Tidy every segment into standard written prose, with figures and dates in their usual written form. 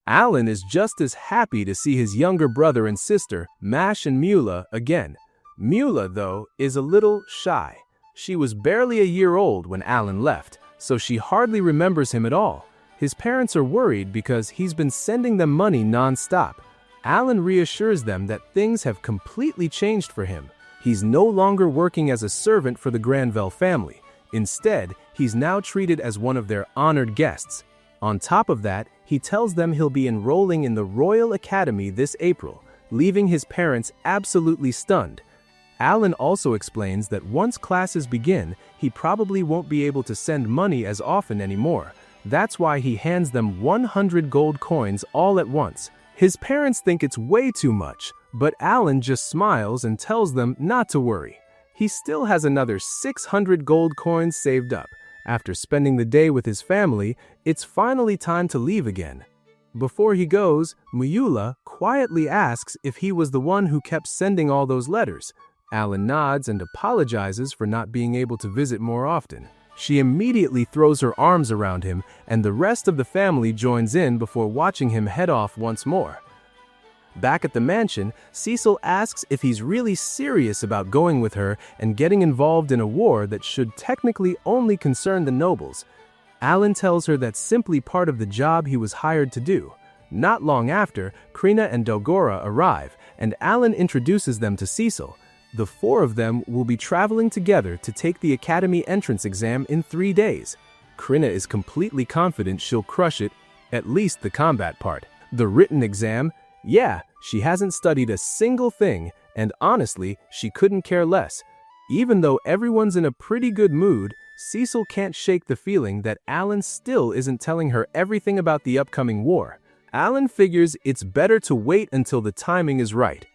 Alan is just as happy to see his younger brother and sister, Mash and Mula, again. Mula, though, is a little shy. She was barely a year old when Alan left, so she hardly remembers him at all. His parents are worried because he's been sending them money non-stop. Alan reassures them that things have completely changed for him. He's no longer working as a servant for the Granville family. Instead, he's now treated as one of their honored guests. On top of that, he tells them he'll be enrolling in the Royal Academy this April, leaving his parents absolutely stunned. Alan also explains that once classes begin, he probably won't be able to send money as often anymore. That's why he hands them 100 gold coins all at once. His parents think it's way too much, but Alan just smiles and tells them not to worry. He still has another 600 gold coins saved up. After spending the day with his family, it's finally time to leave again. Before he goes, Mula quietly asks if he was the one who kept sending all those letters. Alan nods and apologizes for not being able to visit more often. She immediately throws her arms around him, and the rest of the family joins in before watching him head off once more. Back at the mansion, Cecil asks if he's really serious about going with her and getting involved in a war that should technically only concern the nobles. Alan tells her that's simply part of the job he was hired to do. Not long after, Krina and Dogora arrive, and Alan introduces them to Cecil. The four of them will be traveling together to take the Academy entrance exam in 3 days. Krina is completely confident she'll crush it, at least the combat part. The written exam, yeah, she hasn't studied a single thing, and honestly, she couldn't care less. Even though everyone's in a pretty good mood, Cecil can't shake the feeling that Alan still isn't telling her everything about the upcoming war. Alan figures it's better to wait until the timing is right.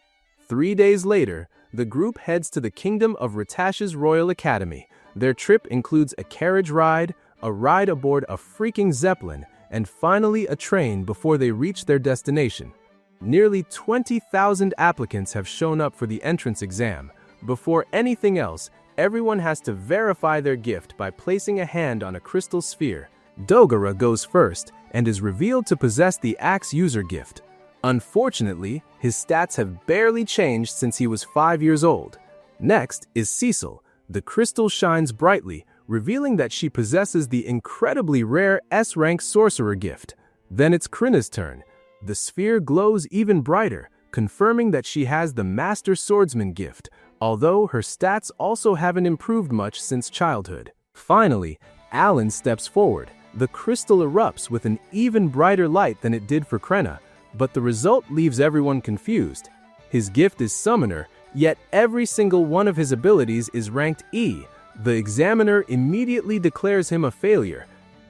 3 days later, the group heads to the Kingdom of Ratash's Royal Academy. Their trip includes a carriage ride, a ride aboard a freaking zeppelin, and finally a train before they reach their destination. Nearly 20,000 applicants have shown up for the entrance exam. Before anything else, everyone has to verify their gift by placing a hand on a crystal sphere. Dogora goes first and is revealed to possess the Axe User gift. Unfortunately, his stats have barely changed since he was 5 years old. Next is Cecil. The crystal shines brightly, revealing that she possesses the incredibly rare S-rank sorcerer gift. Then it's Krina's turn. The sphere glows even brighter, confirming that she has the Master Swordsman gift, although her stats also haven't improved much since childhood. Finally, Alan steps forward. The crystal erupts with an even brighter light than it did for Krina, but the result leaves everyone confused. His gift is Summoner, yet every single one of his abilities is ranked E. The examiner immediately declares him a failure.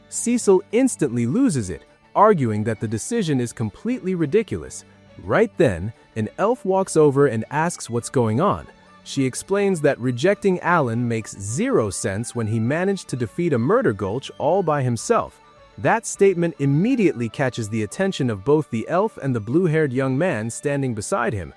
Cecil instantly loses it, arguing that the decision is completely ridiculous. Right then, an elf walks over and asks what's going on. She explains that rejecting Alan makes zero sense when he managed to defeat a murder gulch all by himself. That statement immediately catches the attention of both the elf and the blue-haired young man standing beside him.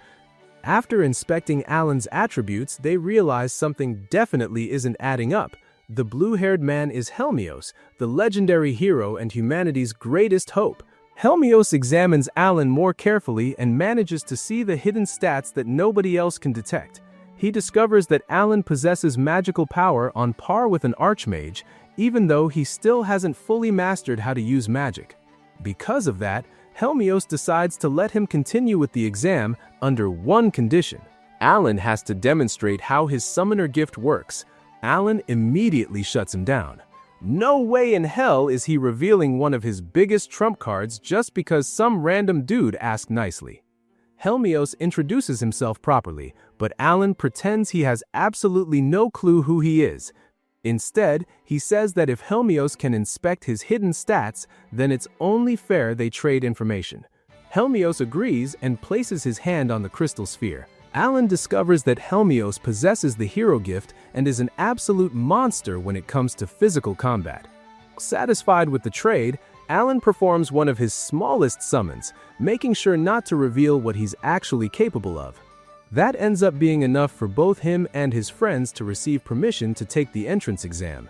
After inspecting Alan's attributes, they realize something definitely isn't adding up. The blue-haired man is Helmios, the legendary hero and humanity's greatest hope. Helmios examines Alan more carefully and manages to see the hidden stats that nobody else can detect. He discovers that Alan possesses magical power on par with an archmage, even though he still hasn't fully mastered how to use magic. Because of that, Helmios decides to let him continue with the exam under one condition. Alan has to demonstrate how his summoner gift works. Alan immediately shuts him down. No way in hell is he revealing one of his biggest trump cards just because some random dude asked nicely. Helmios introduces himself properly, but Alan pretends he has absolutely no clue who he is. Instead, he says that if Helmios can inspect his hidden stats, then it's only fair they trade information. Helmios agrees and places his hand on the crystal sphere. Alan discovers that Helmios possesses the hero gift and is an absolute monster when it comes to physical combat. Satisfied with the trade, Alan performs one of his smallest summons, making sure not to reveal what he's actually capable of. That ends up being enough for both him and his friends to receive permission to take the entrance exam.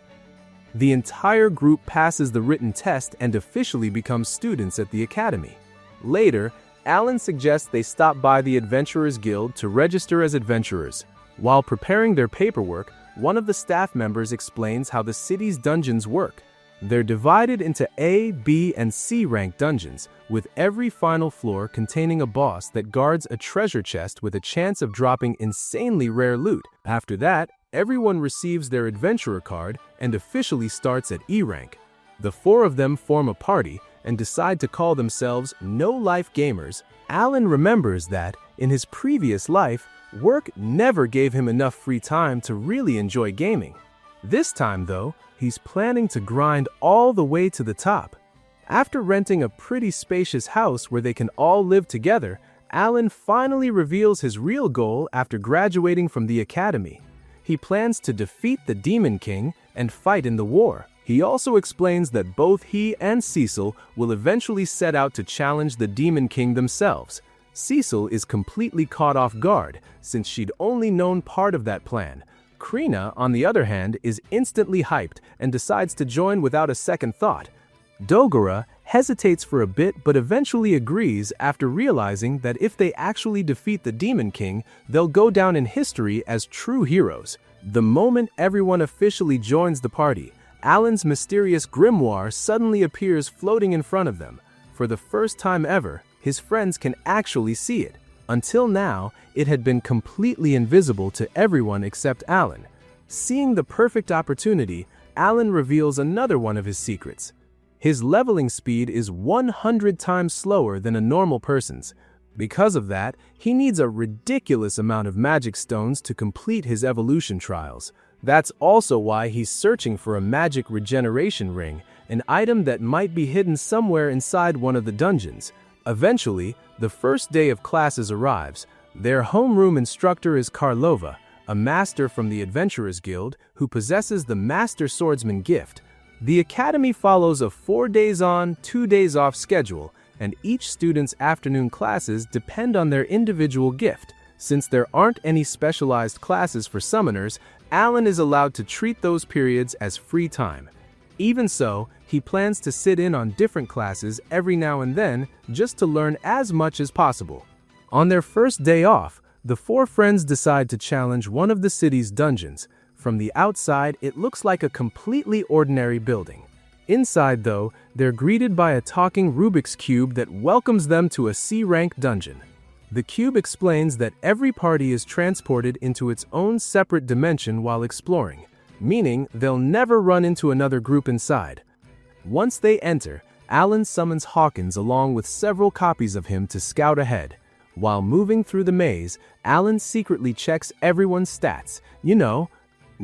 The entire group passes the written test and officially becomes students at the academy. Later, Alan suggests they stop by the Adventurers Guild to register as adventurers. While preparing their paperwork, one of the staff members explains how the city's dungeons work. They're divided into A, B, and C rank dungeons, with every final floor containing a boss that guards a treasure chest with a chance of dropping insanely rare loot. After that, everyone receives their adventurer card and officially starts at E rank. The four of them form a party and decide to call themselves no-life gamers. Alan remembers that, in his previous life, work never gave him enough free time to really enjoy gaming. This time, though, he's planning to grind all the way to the top. After renting a pretty spacious house where they can all live together, Alan finally reveals his real goal after graduating from the academy. He plans to defeat the Demon King and fight in the war. He also explains that both he and Cecil will eventually set out to challenge the Demon King themselves. Cecil is completely caught off guard, since she'd only known part of that plan. Krina, on the other hand, is instantly hyped and decides to join without a second thought. Dogora hesitates for a bit but eventually agrees after realizing that if they actually defeat the Demon King, they'll go down in history as true heroes. The moment everyone officially joins the party, Alan's mysterious grimoire suddenly appears floating in front of them. For the first time ever, his friends can actually see it. Until now, it had been completely invisible to everyone except Alan. Seeing the perfect opportunity, Alan reveals another one of his secrets. His leveling speed is 100 times slower than a normal person's. Because of that, he needs a ridiculous amount of magic stones to complete his evolution trials. That's also why he's searching for a magic regeneration ring, an item that might be hidden somewhere inside one of the dungeons. Eventually, the first day of classes arrives. Their homeroom instructor is Karlova, a master from the Adventurers Guild who possesses the Master Swordsman gift. The academy follows a 4 days on, 2 days off schedule, and each student's afternoon classes depend on their individual gift. Since there aren't any specialized classes for summoners, Alan is allowed to treat those periods as free time. Even so, he plans to sit in on different classes every now and then just to learn as much as possible. On their first day off, the four friends decide to challenge one of the city's dungeons. From the outside, it looks like a completely ordinary building. Inside, though, they're greeted by a talking Rubik's Cube that welcomes them to a C-rank dungeon. The cube explains that every party is transported into its own separate dimension while exploring, meaning they'll never run into another group inside. Once they enter, Alan summons Hawkins along with several copies of him to scout ahead. While moving through the maze, Alan secretly checks everyone's stats. You know,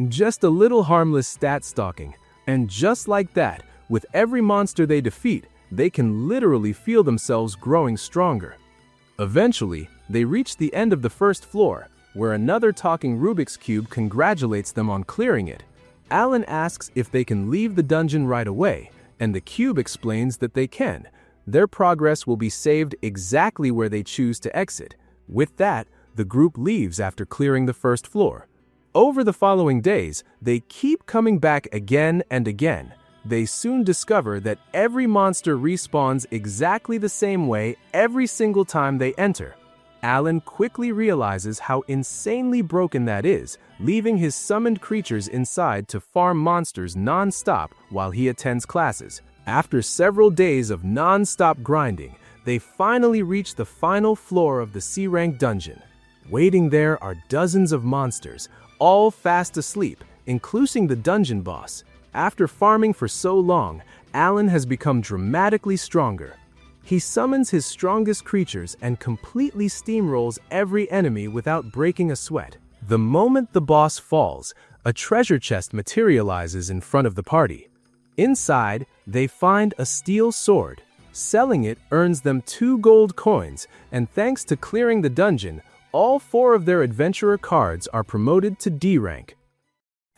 just a little harmless stat stalking. And just like that, with every monster they defeat, they can literally feel themselves growing stronger. Eventually, they reach the end of the first floor, where another talking Rubik's Cube congratulates them on clearing it. Alan asks if they can leave the dungeon right away, and the cube explains that they can. Their progress will be saved exactly where they choose to exit. With that, the group leaves after clearing the first floor. Over the following days, they keep coming back again and again. They soon discover that every monster respawns exactly the same way every single time they enter. Alan quickly realizes how insanely broken that is, leaving his summoned creatures inside to farm monsters non-stop while he attends classes. After several days of non-stop grinding, they finally reach the final floor of the C-rank dungeon. Waiting there are dozens of monsters, all fast asleep, including the dungeon boss. After farming for so long, Alan has become dramatically stronger. He summons his strongest creatures and completely steamrolls every enemy without breaking a sweat. The moment the boss falls, a treasure chest materializes in front of the party. Inside, they find a steel sword. Selling it earns them 2 gold coins, and thanks to clearing the dungeon, all 4 of their adventurer cards are promoted to D rank.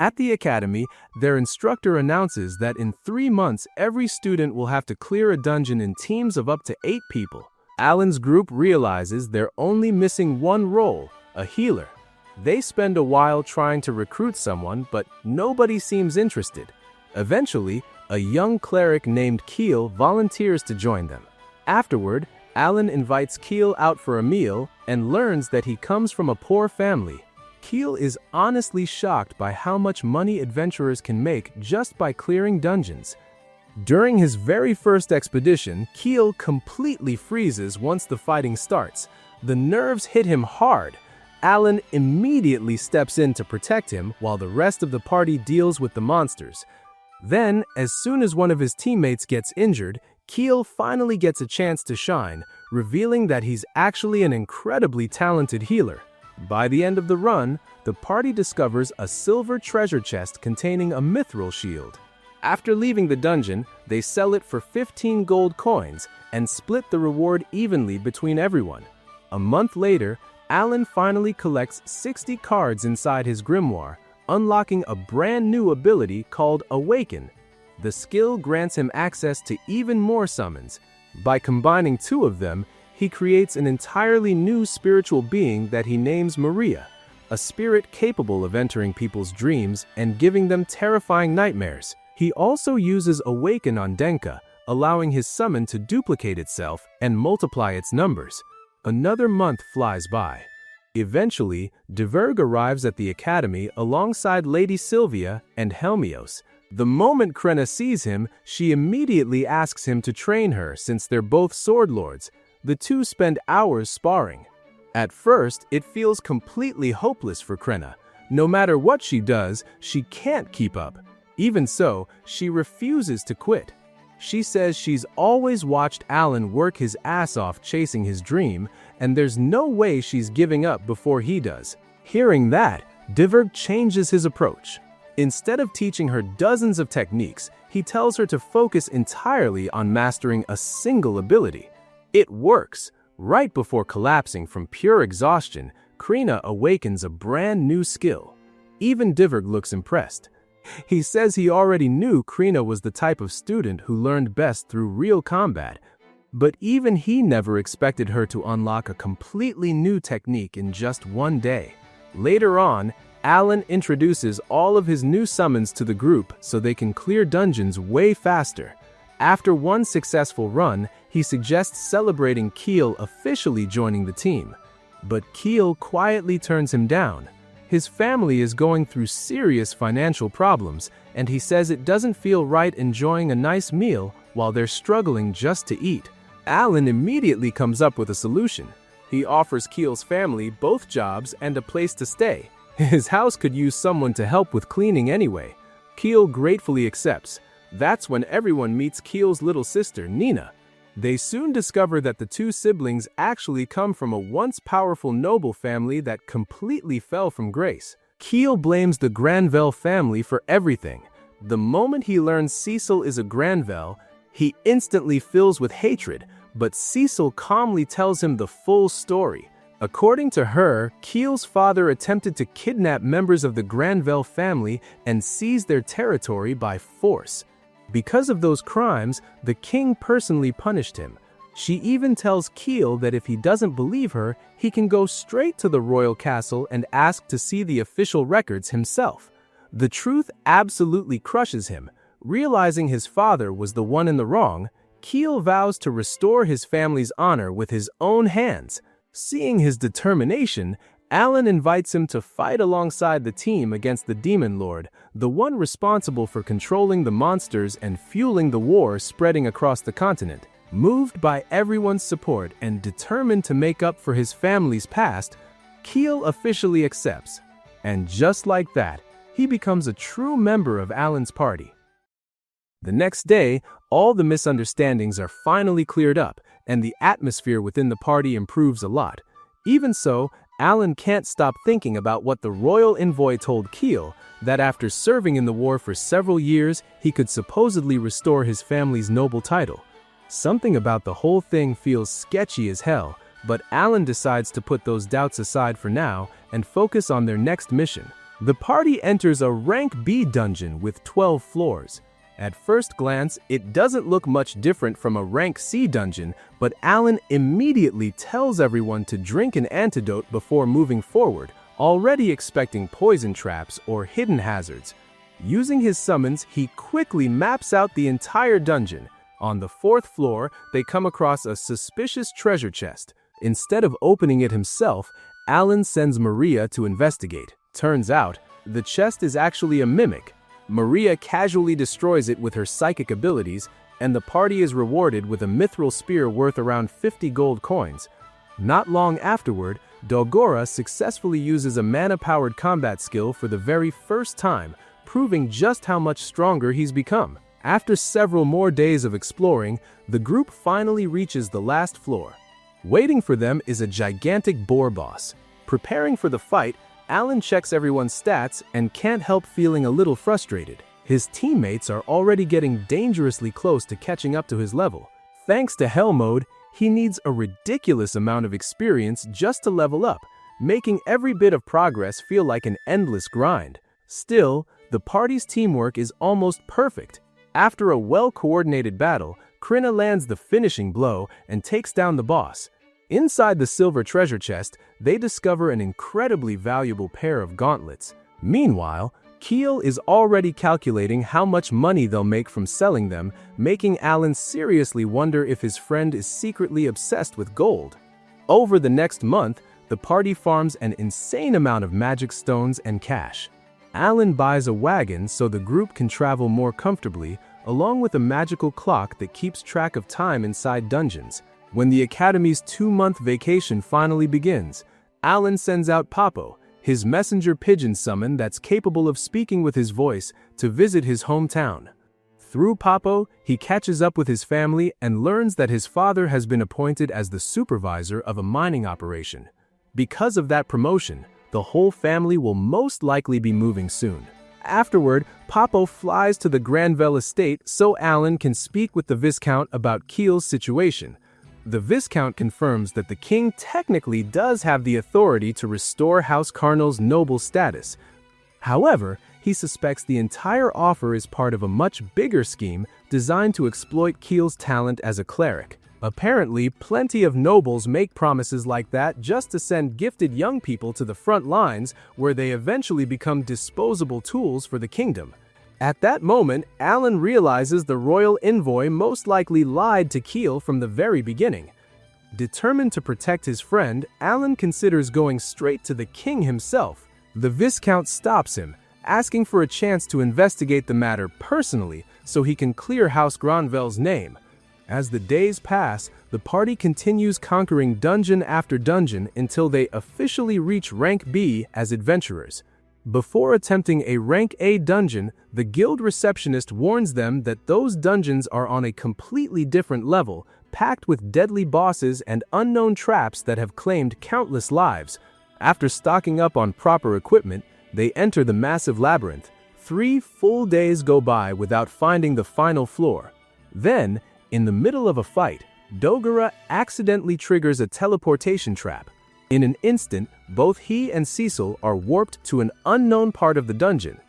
At the academy, their instructor announces that in 3 months every student will have to clear a dungeon in teams of up to 8 people. Alan's group realizes they're only missing one role, a healer. They spend a while trying to recruit someone, but nobody seems interested. Eventually, a young cleric named Keel volunteers to join them. Afterward, Alan invites Keel out for a meal and learns that he comes from a poor family. Keel is honestly shocked by how much money adventurers can make just by clearing dungeons. During his very first expedition, Keel completely freezes once the fighting starts. The nerves hit him hard. Alan immediately steps in to protect him while the rest of the party deals with the monsters. Then, as soon as one of his teammates gets injured, Keel finally gets a chance to shine, revealing that he's actually an incredibly talented healer. By the end of the run, the party discovers a silver treasure chest containing a mithril shield. After leaving the dungeon, they sell it for 15 gold coins and split the reward evenly between everyone. A month later, Alan finally collects 60 cards inside his grimoire, unlocking a brand new ability called Awaken. The skill grants him access to even more summons. By combining two of them, he creates an entirely new spiritual being that he names Maria, a spirit capable of entering people's dreams and giving them terrifying nightmares. He also uses Awaken on Denka, allowing his summon to duplicate itself and multiply its numbers. Another month flies by. Eventually, Diverg arrives at the academy alongside Lady Sylvia and Helmios. The moment Krenna sees him, she immediately asks him to train her since they're both sword lords. The two spend hours sparring. At first, it feels completely hopeless for Krenna. No matter what she does, she can't keep up. Even so, she refuses to quit. She says she's always watched Alan work his ass off chasing his dream, and there's no way she's giving up before he does. Hearing that, Diverg changes his approach. Instead of teaching her dozens of techniques, he tells her to focus entirely on mastering a single ability. It works. Right before collapsing from pure exhaustion, Krina awakens a brand new skill. Even Diverg looks impressed. He says he already knew Krina was the type of student who learned best through real combat, but even he never expected her to unlock a completely new technique in just one day. Later on, Alan introduces all of his new summons to the group so they can clear dungeons way faster. After one successful run, he suggests celebrating Keel officially joining the team. But Keel quietly turns him down. His family is going through serious financial problems, and he says it doesn't feel right enjoying a nice meal while they're struggling just to eat. Alan immediately comes up with a solution. He offers Keel's family both jobs and a place to stay. His house could use someone to help with cleaning anyway. Keel gratefully accepts. That's when everyone meets Keel's little sister, Nina. They soon discover that the two siblings actually come from a once powerful noble family that completely fell from grace. Keel blames the Granvelle family for everything. The moment he learns Cecil is a Granvelle, he instantly fills with hatred, but Cecil calmly tells him the full story. According to her, Keel's father attempted to kidnap members of the Granvelle family and seize their territory by force. Because of those crimes, the king personally punished him. She even tells Keel that if he doesn't believe her, he can go straight to the royal castle and ask to see the official records himself. The truth absolutely crushes him. Realizing his father was the one in the wrong, Keel vows to restore his family's honor with his own hands. Seeing his determination, Alan invites him to fight alongside the team against the Demon Lord, the one responsible for controlling the monsters and fueling the war spreading across the continent. Moved by everyone's support and determined to make up for his family's past, Keel officially accepts. And just like that, he becomes a true member of Alan's party. The next day, all the misunderstandings are finally cleared up, and the atmosphere within the party improves a lot. Even so, Alan can't stop thinking about what the royal envoy told Keel, that after serving in the war for several years, he could supposedly restore his family's noble title. Something about the whole thing feels sketchy as hell, but Alan decides to put those doubts aside for now and focus on their next mission. The party enters a rank B dungeon with 12 floors. At first glance, it doesn't look much different from a rank C dungeon, but Alan immediately tells everyone to drink an antidote before moving forward, already expecting poison traps or hidden hazards. Using his summons, he quickly maps out the entire dungeon. On the fourth floor, they come across a suspicious treasure chest. Instead of opening it himself, Alan sends Maria to investigate. Turns out, the chest is actually a mimic. Maria casually destroys it with her psychic abilities, and the party is rewarded with a mithril spear worth around 50 gold coins. Not long afterward, Dogora successfully uses a mana-powered combat skill for the very first time, proving just how much stronger he's become. After several more days of exploring, the group finally reaches the last floor. Waiting for them is a gigantic boar boss. Preparing for the fight, Alan checks everyone's stats and can't help feeling a little frustrated. His teammates are already getting dangerously close to catching up to his level. Thanks to Hell Mode, he needs a ridiculous amount of experience just to level up, making every bit of progress feel like an endless grind. Still, the party's teamwork is almost perfect. After a well-coordinated battle, Krina lands the finishing blow and takes down the boss. Inside the silver treasure chest, they discover an incredibly valuable pair of gauntlets. Meanwhile, Keel is already calculating how much money they'll make from selling them, making Alan seriously wonder if his friend is secretly obsessed with gold. Over the next month, the party farms an insane amount of magic stones and cash. Alan buys a wagon so the group can travel more comfortably, along with a magical clock that keeps track of time inside dungeons. When the Academy's 2-month vacation finally begins, Alan sends out Papo, his messenger pigeon summon that's capable of speaking with his voice, to visit his hometown. Through Papo, he catches up with his family and learns that his father has been appointed as the supervisor of a mining operation. Because of that promotion, the whole family will most likely be moving soon. Afterward, Papo flies to the Granville estate so Alan can speak with the Viscount about Keel's situation. The Viscount confirms that the king technically does have the authority to restore House Carnal's noble status. However, he suspects the entire offer is part of a much bigger scheme designed to exploit Keel's talent as a cleric. Apparently, plenty of nobles make promises like that just to send gifted young people to the front lines where they eventually become disposable tools for the kingdom. At that moment, Alan realizes the royal envoy most likely lied to Keel from the very beginning. Determined to protect his friend, Alan considers going straight to the king himself. The Viscount stops him, asking for a chance to investigate the matter personally so he can clear House Granville's name. As the days pass, the party continues conquering dungeon after dungeon until they officially reach rank B as adventurers. Before attempting a rank A dungeon, the guild receptionist warns them that those dungeons are on a completely different level, packed with deadly bosses and unknown traps that have claimed countless lives. After stocking up on proper equipment, they enter the massive labyrinth. 3 full days go by without finding the final floor. Then, in the middle of a fight, Dogora accidentally triggers a teleportation trap. In an instant, both he and Cecil are warped to an unknown part of the dungeon.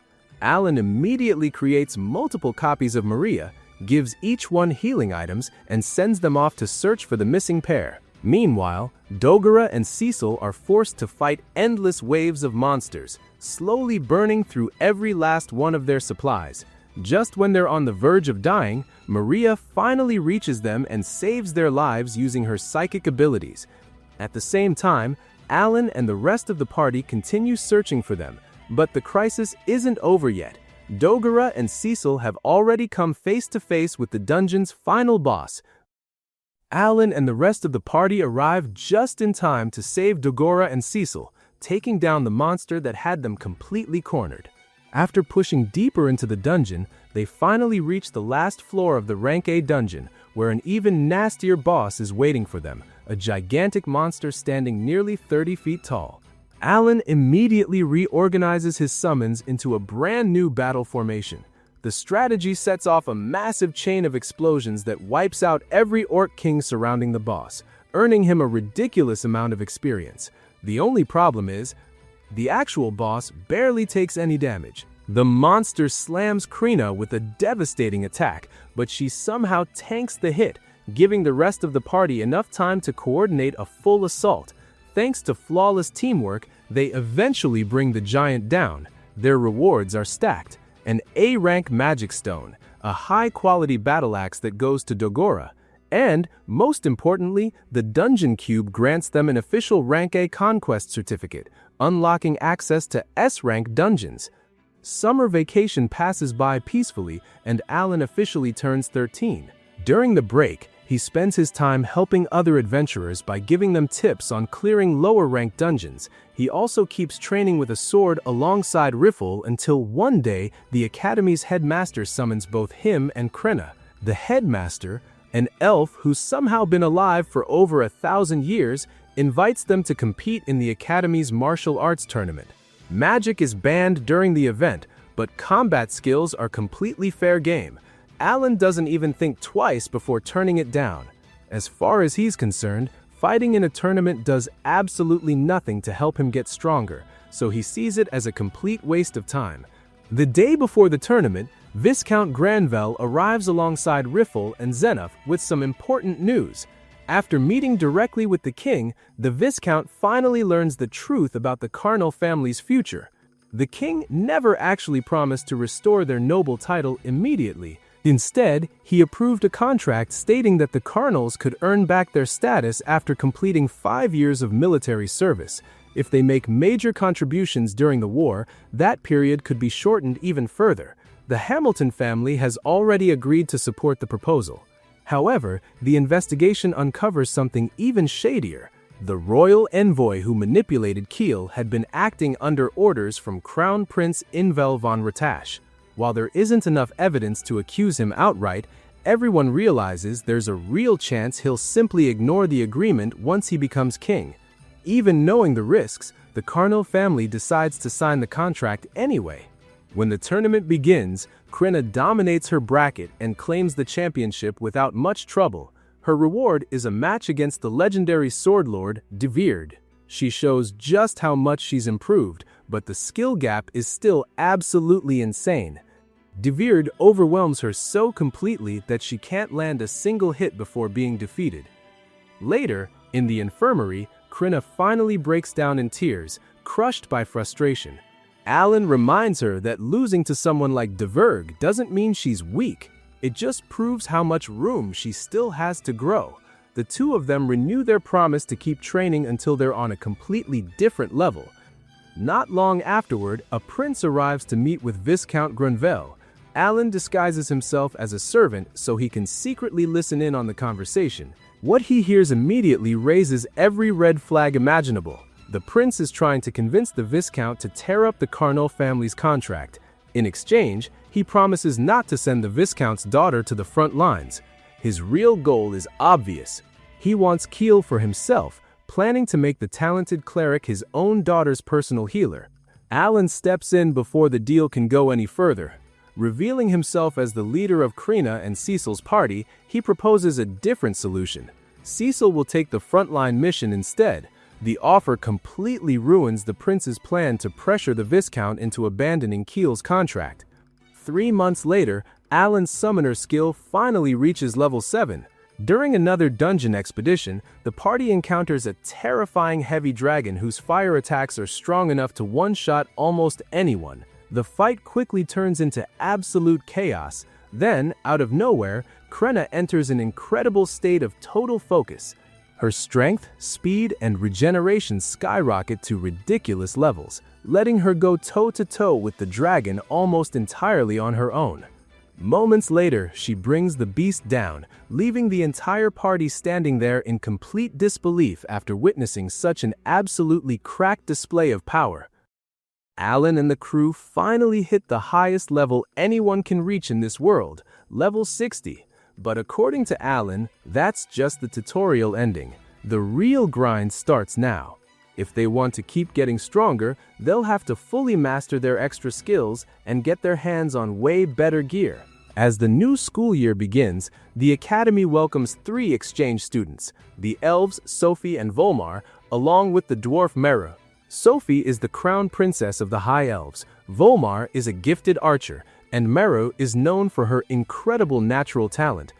Alan immediately creates multiple copies of Maria, gives each one healing items, and sends them off to search for the missing pair. Meanwhile, Dogora and Cecil are forced to fight endless waves of monsters, slowly burning through every last one of their supplies. Just when they're on the verge of dying, Maria finally reaches them and saves their lives using her psychic abilities. At the same time, Alan and the rest of the party continue searching for them, but the crisis isn't over yet. Dogora and Cecil have already come face to face with the dungeon's final boss. Alan and the rest of the party arrive just in time to save Dogora and Cecil, taking down the monster that had them completely cornered. After pushing deeper into the dungeon, they finally reach the last floor of the rank A dungeon, where an even nastier boss is waiting for them, a gigantic monster standing nearly 30 feet tall. Alan immediately reorganizes his summons into a brand new battle formation. The strategy sets off a massive chain of explosions that wipes out every orc king surrounding the boss, earning him a ridiculous amount of experience. The only problem is, the actual boss barely takes any damage. The monster slams Krina with a devastating attack, but she somehow tanks the hit, giving the rest of the party enough time to coordinate a full assault. Thanks to flawless teamwork, they eventually bring the giant down. Their rewards are stacked: an A-rank magic stone, a high-quality battle axe that goes to Dogora, and, most importantly, the Dungeon Cube grants them an official Rank A Conquest certificate, unlocking access to S-rank dungeons. Summer vacation passes by peacefully, and Alan officially turns 13. During the break, he spends his time helping other adventurers by giving them tips on clearing lower-ranked dungeons. He also keeps training with a sword alongside Riffle until one day the Academy's headmaster summons both him and Krenna. The headmaster, an elf who's somehow been alive for over 1,000 years, invites them to compete in the Academy's martial arts tournament. Magic is banned during the event, but combat skills are completely fair game. Alan doesn't even think twice before turning it down. As far as he's concerned, fighting in a tournament does absolutely nothing to help him get stronger, so he sees it as a complete waste of time. The day before the tournament, Viscount Granville arrives alongside Riffle and Zenith with some important news. After meeting directly with the king, the Viscount finally learns the truth about the Carnal family's future. The king never actually promised to restore their noble title immediately. Instead, he approved a contract stating that the Carnals could earn back their status after completing 5 years of military service. If they make major contributions during the war, that period could be shortened even further. The Hamilton family has already agreed to support the proposal. However, the investigation uncovers something even shadier. The royal envoy who manipulated Kiel had been acting under orders from Crown Prince Invel von Ratash. While there isn't enough evidence to accuse him outright, everyone realizes there's a real chance he'll simply ignore the agreement once he becomes king. Even knowing the risks, the Carnal family decides to sign the contract anyway. When the tournament begins, Krenna dominates her bracket and claims the championship without much trouble. Her reward is a match against the legendary sword lord, De Weerd. She shows just how much she's improved, but the skill gap is still absolutely insane. De Weerd overwhelms her so completely that she can't land a single hit before being defeated. Later, in the infirmary, Krenna finally breaks down in tears, crushed by frustration. Alan reminds her that losing to someone like De Weerd doesn't mean she's weak. It just proves how much room she still has to grow. The two of them renew their promise to keep training until they're on a completely different level. Not long afterward, a prince arrives to meet with Viscount Granville. Alan disguises himself as a servant so he can secretly listen in on the conversation. What he hears immediately raises every red flag imaginable. The prince is trying to convince the Viscount to tear up the Carnal family's contract. In exchange, he promises not to send the Viscount's daughter to the front lines. His real goal is obvious. He wants Kiel for himself, planning to make the talented cleric his own daughter's personal healer. Alan steps in before the deal can go any further. Revealing himself as the leader of Krina and Cecil's party, he proposes a different solution. Cecil will take the frontline mission instead. The offer completely ruins the prince's plan to pressure the Viscount into abandoning Kiel's contract. 3 months later, Alan's summoner skill finally reaches level 7. During another dungeon expedition, the party encounters a terrifying heavy dragon whose fire attacks are strong enough to one-shot almost anyone. The fight quickly turns into absolute chaos. Then, out of nowhere, Krenna enters an incredible state of total focus. Her strength, speed, and regeneration skyrocket to ridiculous levels, letting her go toe-to-toe with the dragon almost entirely on her own. Moments later, she brings the beast down, leaving the entire party standing there in complete disbelief after witnessing such an absolutely cracked display of power. Alan and the crew finally hit the highest level anyone can reach in this world, level 60. But according to Alan, that's just the tutorial ending. The real grind starts now. If they want to keep getting stronger, they'll have to fully master their extra skills and get their hands on way better gear. As the new school year begins, the Academy welcomes 3 exchange students, the elves Sophie and Volmar, along with the dwarf Meru. Sophie is the crown princess of the High Elves, Volmar is a gifted archer, and Meru is known for her incredible natural talent.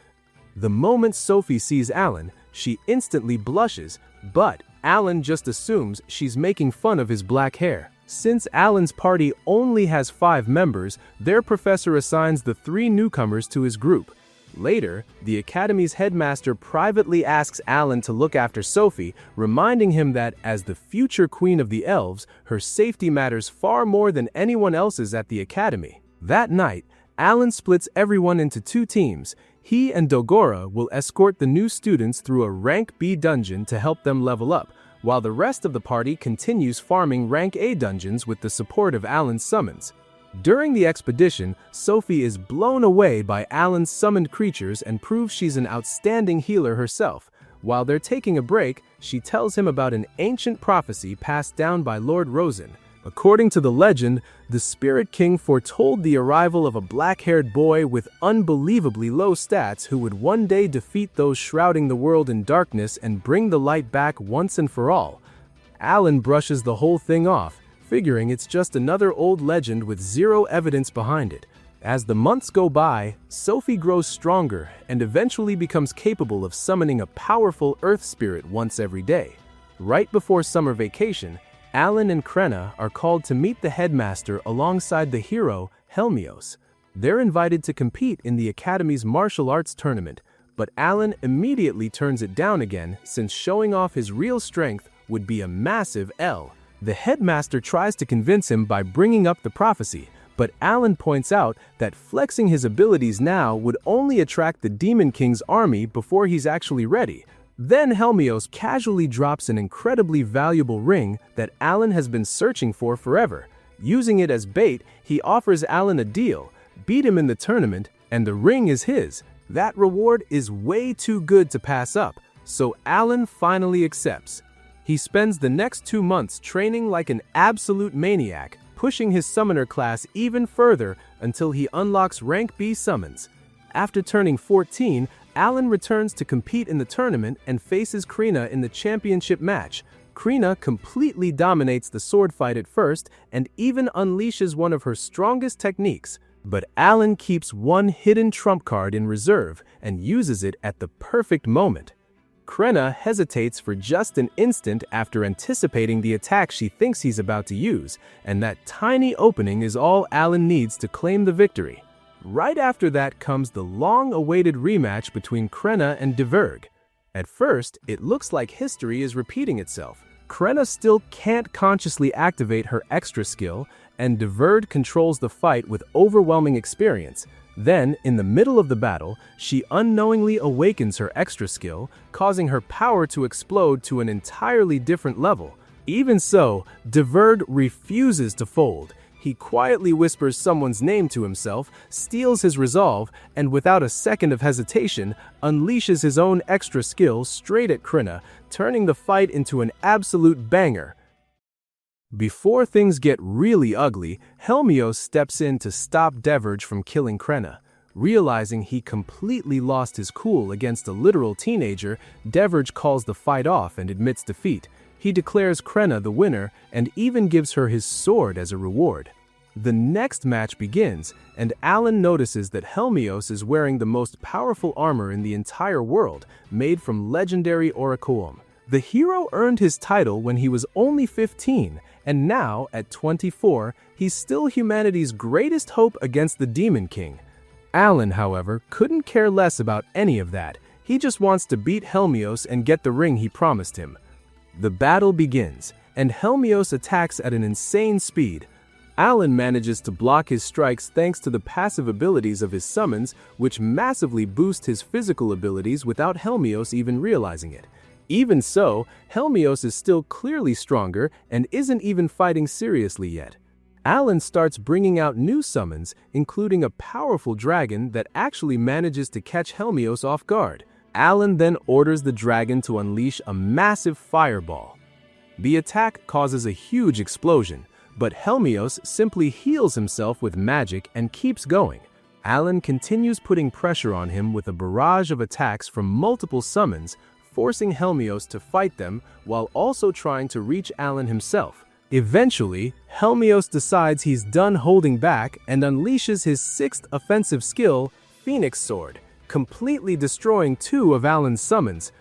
The moment Sophie sees Alan, she instantly blushes, but Alan just assumes she's making fun of his black hair. Since Alan's party only has 5 members, their professor assigns the 3 newcomers to his group. Later, the Academy's headmaster privately asks Alan to look after Sophie, reminding him that, as the future queen of the elves, her safety matters far more than anyone else's at the Academy. That night, Alan splits everyone into 2 teams. He and Dogora will escort the new students through a rank B dungeon to help them level up, while the rest of the party continues farming rank A dungeons with the support of Alan's summons. During the expedition, Sophie is blown away by Alan's summoned creatures and proves she's an outstanding healer herself. While they're taking a break, she tells him about an ancient prophecy passed down by Lord Rosen. According to the legend, the Spirit King foretold the arrival of a black-haired boy with unbelievably low stats who would one day defeat those shrouding the world in darkness and bring the light back once and for all. Alan brushes the whole thing off, figuring it's just another old legend with zero evidence behind it. As the months go by, Sophie grows stronger and eventually becomes capable of summoning a powerful earth spirit once every day. Right before summer vacation, Alan and Krenna are called to meet the headmaster alongside the hero, Helmios. They're invited to compete in the Academy's martial arts tournament, but Alan immediately turns it down again since showing off his real strength would be a massive L. The headmaster tries to convince him by bringing up the prophecy, but Alan points out that flexing his abilities now would only attract the Demon King's army before he's actually ready. Then Helmios casually drops an incredibly valuable ring that Alan has been searching for forever. Using it as bait, he offers Alan a deal, beat him in the tournament, and the ring is his. That reward is way too good to pass up, so Alan finally accepts. He spends the next 2 months training like an absolute maniac, pushing his summoner class even further until he unlocks rank B summons. After turning 14, Alan returns to compete in the tournament and faces Krenna in the championship match. Krenna completely dominates the sword fight at first and even unleashes one of her strongest techniques, but Alan keeps one hidden trump card in reserve and uses it at the perfect moment. Krenna hesitates for just an instant after anticipating the attack she thinks he's about to use, and that tiny opening is all Alan needs to claim the victory. Right after that comes the long-awaited rematch between Krenna and Diverg. At first, it looks like history is repeating itself. Krenna still can't consciously activate her extra skill, and Diverg controls the fight with overwhelming experience. Then, in the middle of the battle, she unknowingly awakens her extra skill, causing her power to explode to an entirely different level. Even so, Diverg refuses to fold. He quietly whispers someone's name to himself, steals his resolve, and without a second of hesitation, unleashes his own extra skill straight at Krenna, turning the fight into an absolute banger. Before things get really ugly, Helmios steps in to stop Diverg from killing Krenna. Realizing he completely lost his cool against a literal teenager, Diverg calls the fight off and admits defeat. He declares Krenna the winner and even gives her his sword as a reward. The next match begins, and Alan notices that Helmios is wearing the most powerful armor in the entire world, made from legendary Oracoum. The hero earned his title when he was only 15, and now, at 24, he's still humanity's greatest hope against the Demon King. Alan, however, couldn't care less about any of that. He just wants to beat Helmios and get the ring he promised him. The battle begins, and Helmios attacks at an insane speed. Alan manages to block his strikes thanks to the passive abilities of his summons, which massively boost his physical abilities without Helmios even realizing it. Even so, Helmios is still clearly stronger and isn't even fighting seriously yet. Alan starts bringing out new summons, including a powerful dragon that actually manages to catch Helmios off guard. Alan then orders the dragon to unleash a massive fireball. The attack causes a huge explosion, but Helmios simply heals himself with magic and keeps going. Alan continues putting pressure on him with a barrage of attacks from multiple summons, forcing Helmios to fight them while also trying to reach Alan himself. Eventually, Helmios decides he's done holding back and unleashes his 6th offensive skill, Phoenix Sword, completely destroying 2 of Alan's summons.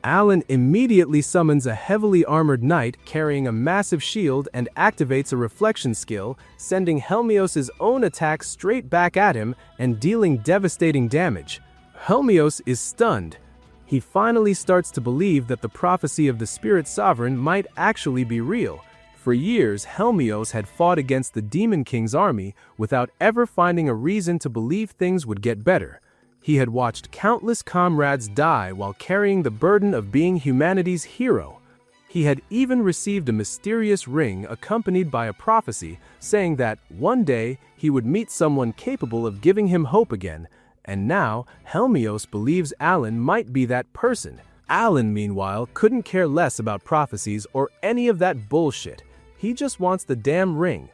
Alan immediately summons a heavily armored knight carrying a massive shield and activates a reflection skill, sending Helmios' own attack straight back at him and dealing devastating damage. Helmios is stunned. He finally starts to believe that the prophecy of the Spirit Sovereign might actually be real. For years, Helmios had fought against the Demon King's army without ever finding a reason to believe things would get better. He had watched countless comrades die while carrying the burden of being humanity's hero. He had even received a mysterious ring accompanied by a prophecy saying that one day he would meet someone capable of giving him hope again, and now Helmios believes Alan might be that person. Alan, meanwhile, couldn't care less about prophecies or any of that bullshit. He just wants the damn ring.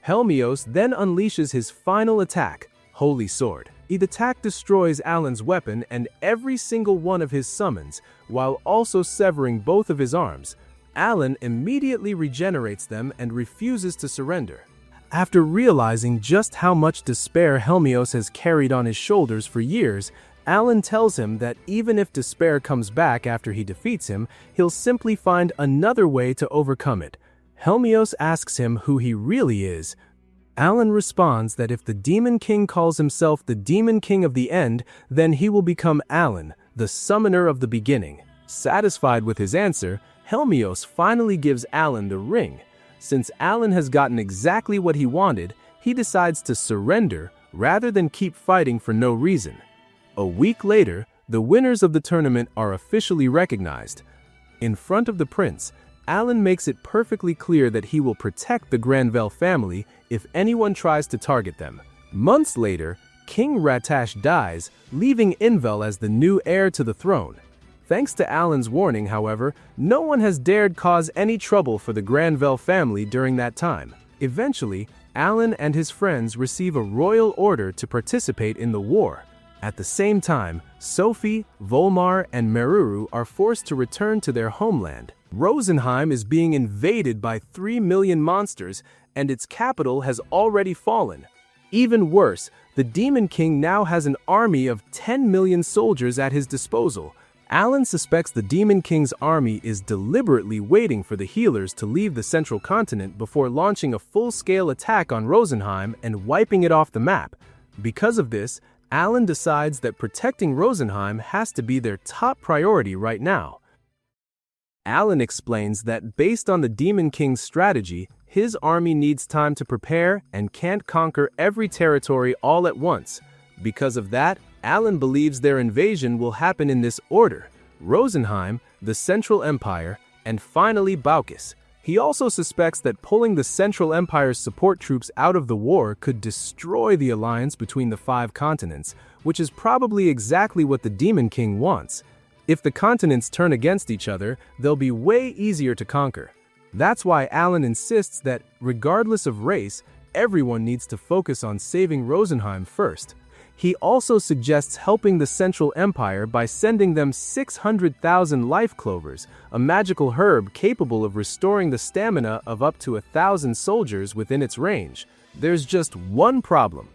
Helmios then unleashes his final attack, Holy Sword. The attack destroys Alan's weapon and every single one of his summons, while also severing both of his arms. Alan immediately regenerates them and refuses to surrender. After realizing just how much despair Helmios has carried on his shoulders for years, Alan tells him that even if despair comes back after he defeats him, he'll simply find another way to overcome it. Helmios asks him who he really is. Alan responds that if the Demon King calls himself the Demon King of the End, then he will become Alan, the Summoner of the Beginning. Satisfied with his answer, Helmios finally gives Alan the ring. Since Alan has gotten exactly what he wanted, he decides to surrender rather than keep fighting for no reason. A week later, the winners of the tournament are officially recognized. In front of the prince, Alan makes it perfectly clear that he will protect the Granville family if anyone tries to target them. Months later, King Ratash dies, leaving Invel as the new heir to the throne. Thanks to Alan's warning, however, no one has dared cause any trouble for the Granville family during that time. Eventually, Alan and his friends receive a royal order to participate in the war. At the same time, Sophie, Volmar, and Meruru are forced to return to their homeland. Rosenheim is being invaded by 3 million monsters, and its capital has already fallen. Even worse, the Demon King now has an army of 10 million soldiers at his disposal. Alan suspects the Demon King's army is deliberately waiting for the healers to leave the central continent before launching a full-scale attack on Rosenheim and wiping it off the map. Because of this, Alan decides that protecting Rosenheim has to be their top priority right now. Alan explains that based on the Demon King's strategy, his army needs time to prepare and can't conquer every territory all at once. Because of that, Alan believes their invasion will happen in this order: Rosenheim, the Central Empire, and finally Baucis. He also suspects that pulling the Central Empire's support troops out of the war could destroy the alliance between the 5 continents, which is probably exactly what the Demon King wants. If the continents turn against each other, they'll be way easier to conquer. That's why Alan insists that, regardless of race, everyone needs to focus on saving Rosenheim first. He also suggests helping the Central Empire by sending them 600,000 life clovers, a magical herb capable of restoring the stamina of up to 1,000 soldiers within its range. There's just one problem.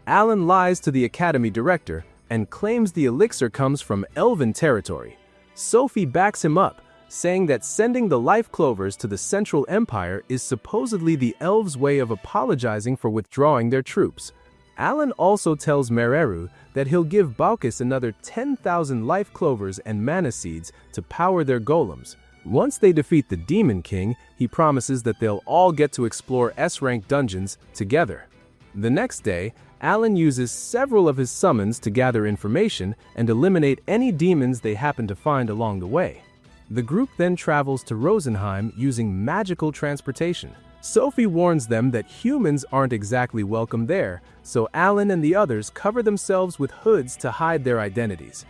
Alan lies to the Academy director and claims the elixir comes from Elven territory. Sophie backs him up, saying that sending the life clovers to the Central Empire is supposedly the elves' way of apologizing for withdrawing their troops. Alan also tells Mereru that he'll give Baucis another 10,000 life clovers and mana seeds to power their golems. Once they defeat the Demon King, he promises that they'll all get to explore S-rank dungeons together. The next day, Alan uses several of his summons to gather information and eliminate any demons they happen to find along the way. The group then travels to Rosenheim using magical transportation. Sophie warns them that humans aren't exactly welcome there, so Alan and the others cover themselves with hoods to hide their identities.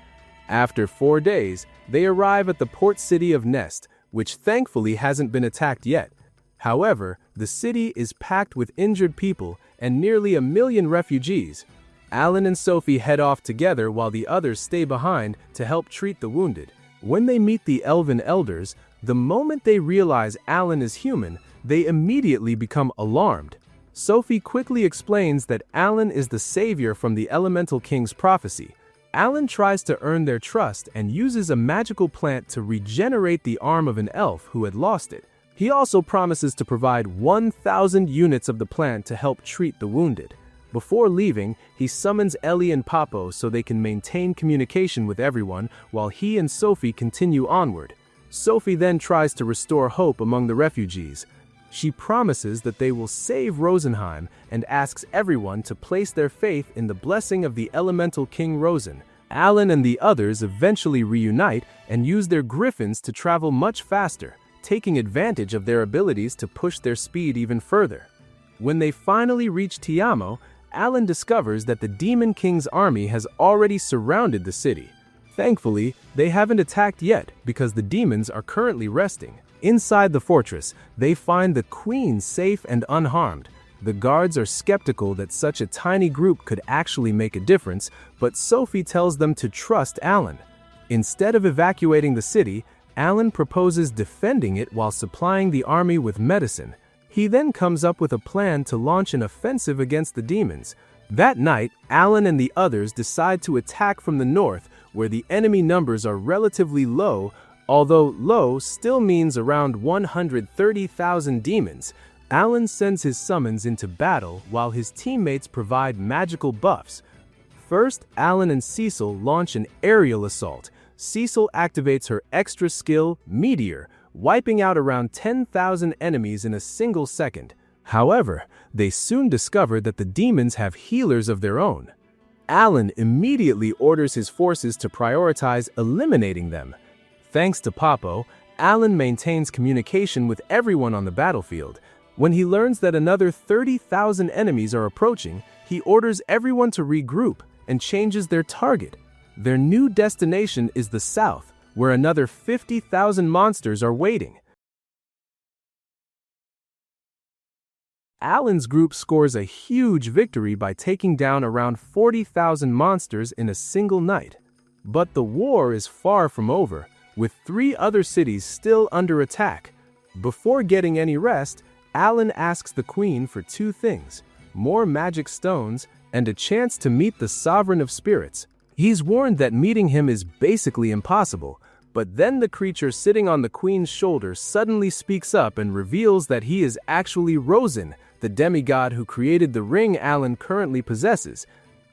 After 4 days, they arrive at the port city of Nest, which thankfully hasn't been attacked yet. However, the city is packed with injured people and nearly 1 million refugees. Alan and Sophie head off together while the others stay behind to help treat the wounded. When they meet the Elven elders, the moment they realize Alan is human, they immediately become alarmed. Sophie quickly explains that Alan is the savior from the Elemental King's prophecy. Alan tries to earn their trust and uses a magical plant to regenerate the arm of an elf who had lost it. He also promises to provide 1,000 units of the plant to help treat the wounded. Before leaving, he summons Ellie and Papo so they can maintain communication with everyone while he and Sophie continue onward. Sophie then tries to restore hope among the refugees. She promises that they will save Rosenheim and asks everyone to place their faith in the blessing of the elemental King Rosen. Alan and the others eventually reunite and use their griffins to travel much faster, taking advantage of their abilities to push their speed even further. When they finally reach Tiamo, Alan discovers that the Demon King's army has already surrounded the city. Thankfully, they haven't attacked yet because the demons are currently resting. Inside the fortress, they find the queen safe and unharmed. The guards are skeptical that such a tiny group could actually make a difference, but Sophie tells them to trust Alan. Instead of evacuating the city, Alan proposes defending it while supplying the army with medicine. He then comes up with a plan to launch an offensive against the demons. That night, Alan and the others decide to attack from the north, where the enemy numbers are relatively low, although low still means around 130,000 demons. Alan sends his summons into battle while his teammates provide magical buffs. First, Alan and Cecil launch an aerial assault. Cecil activates her extra skill, Meteor, wiping out around 10,000 enemies in a single second. However, they soon discover that the demons have healers of their own. Alan immediately orders his forces to prioritize eliminating them. Thanks to Papo, Alan maintains communication with everyone on the battlefield. When he learns that another 30,000 enemies are approaching, he orders everyone to regroup and changes their target. Their new destination is the south, where another 50,000 monsters are waiting. Alan's group scores a huge victory by taking down around 40,000 monsters in a single night. But the war is far from over, with 3 other cities still under attack. Before getting any rest, Alan asks the Queen for 2 things: more magic stones and a chance to meet the Sovereign of Spirits. He's warned that meeting him is basically impossible, but then the creature sitting on the Queen's shoulder suddenly speaks up and reveals that he is actually Rosen, the demigod who created the ring Alan currently possesses.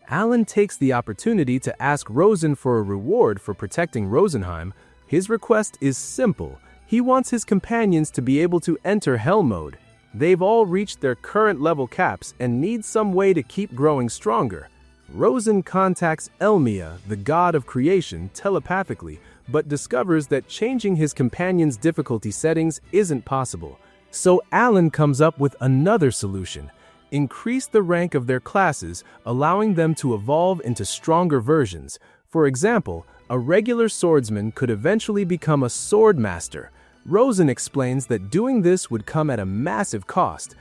Alan takes the opportunity to ask Rosen for a reward for protecting Rosenheim. His request is simple. He wants his companions to be able to enter Hell mode. They've all reached their current level caps and need some way to keep growing stronger. Rosen contacts Elmia, the god of creation, telepathically, but discovers that changing his companions' difficulty settings isn't possible. So Alan comes up with another solution: increase the rank of their classes, allowing them to evolve into stronger versions. For example, a regular swordsman could eventually become a sword master. Rosen explains that doing this would come at a massive cost.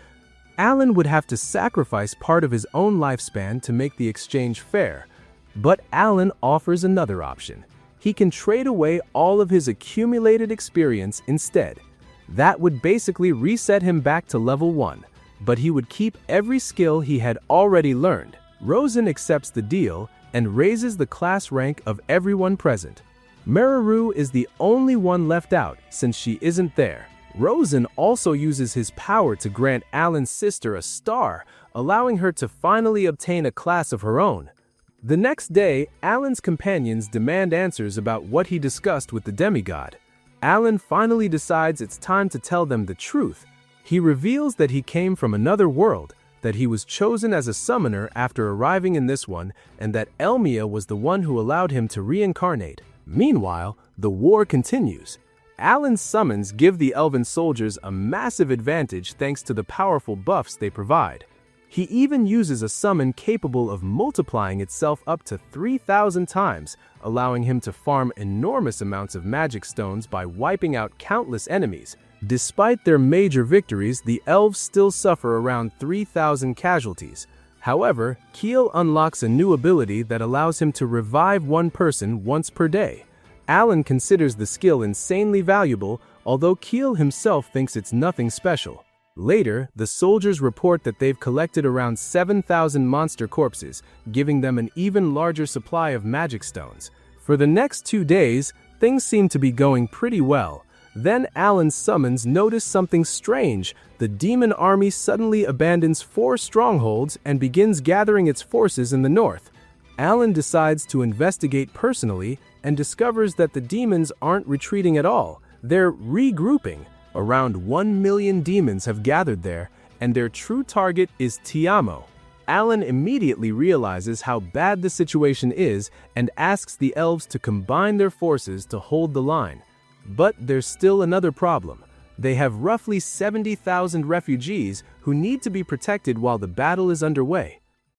Alan would have to sacrifice part of his own lifespan to make the exchange fair. But Alan offers another option. He can trade away all of his accumulated experience instead. That would basically reset him back to level 1, but he would keep every skill he had already learned. Rosen accepts the deal and raises the class rank of everyone present. Meraru is the only one left out since she isn't there. Rosen also uses his power to grant Alan's sister a star, allowing her to finally obtain a class of her own. The next day, Alan's companions demand answers about what he discussed with the demigod. Alan finally decides it's time to tell them the truth. He reveals that he came from another world, that he was chosen as a summoner after arriving in this one, and that Elmia was the one who allowed him to reincarnate. Meanwhile, the war continues. Alan's summons give the elven soldiers a massive advantage thanks to the powerful buffs they provide. He even uses a summon capable of multiplying itself up to 3,000 times, allowing him to farm enormous amounts of magic stones by wiping out countless enemies. Despite their major victories, the elves still suffer around 3,000 casualties. However, Keel unlocks a new ability that allows him to revive one person once per day. Alan considers the skill insanely valuable, although Keel himself thinks it's nothing special. Later, the soldiers report that they've collected around 7,000 monster corpses, giving them an even larger supply of magic stones. For the next 2 days, things seem to be going pretty well. Then Alan's summons notice something strange. The demon army suddenly abandons 4 strongholds and begins gathering its forces in the north. Alan decides to investigate personally and discovers that the demons aren't retreating at all. They're regrouping. Around 1 million demons have gathered there, and their true target is Tiamo. Alan immediately realizes how bad the situation is and asks the elves to combine their forces to hold the line. But there's still another problem. They have roughly 70,000 refugees who need to be protected while the battle is underway.